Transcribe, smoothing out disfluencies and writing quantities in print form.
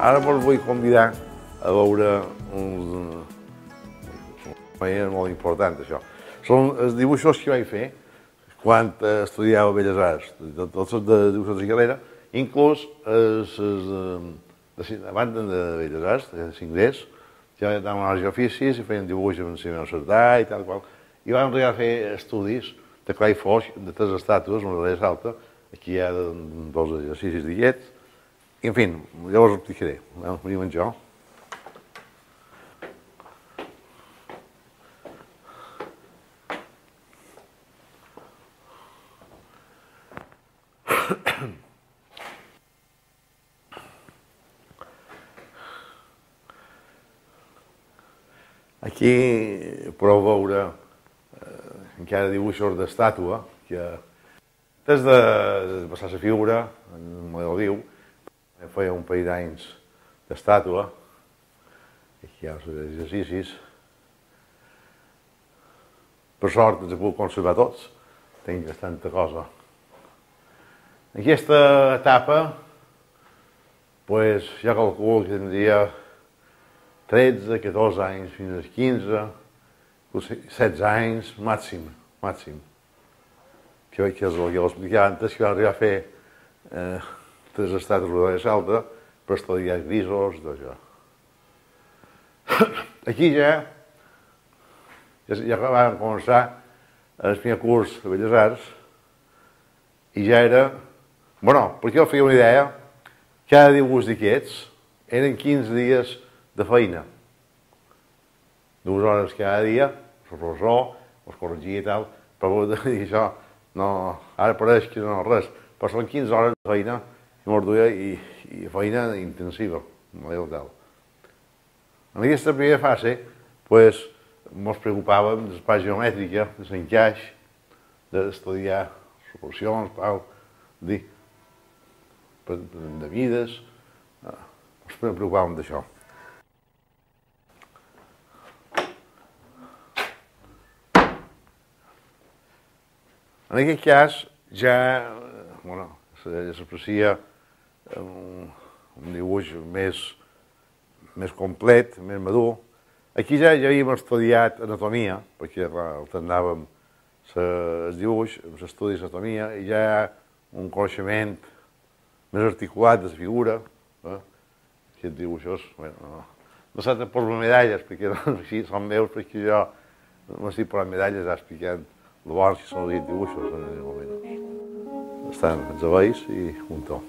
Ara vos vull convidar a veure uns molt important, això. Són els dibuixos que vaig fer quan estudiava Belles Arts, tots els de dibuixos de galera, inclús a banda de Belles Arts, de Cingrés, ja anaven als oficis i feien dibuixos en la Cerdà i tal qual. I vam arribar a fer estudis de clar i foix, de 3 estàtues, una de les altres, aquí hi ha 2 exercicis d'aquests. I, en fi, llavors ho explicaré. Venim amb jo. Aquí podeu veure encara dibuixos d'estàtua, que des de passar la figura, en el model viu, feia un parell d'anys d'estàtua. Aquí hi ha els exercicis. Per sort els he pogut conservar tots, tinc bastanta cosa. En aquesta etapa, jo calculo que tindria 13, 14 anys, fins als 15, 16 anys, màxim. Que és el que l'explicava antes, que va arribar a fer 3 estàtues de la salta per estudiar grisos i tot això. Aquí ja vam començar el primer curs de Belles Arts i ja era... perquè jo feia una idea, cada dibuix d'aquests eren 15 dies de feina. 2 hores cada dia, el professor, els corregia i tal, però dir això, ara pareix que no és res, però són 15 hores de feina i mos duia i feina intensiva, no és tal. En aquesta primera fase, ens preocupàvem de l'espai geomètrica, de l'encaix, d'estudiar proporcions, de mides, ens preocupàvem d'això. En aquest cas ja s'aprecia un dibuix més complet, més madur. Aquí ja havíem estudiat anatomia, perquè alternàvem el dibuix amb l'estudi d'anatomia i ja hi ha un coneixement més articulat de la figura. Aquests dibuixos, no s'ha de posar medalles, perquè així són meus, perquè jo no estic posant medalles explicant el bons que són aquests dibuixos en el moment. Estan els avells i un to.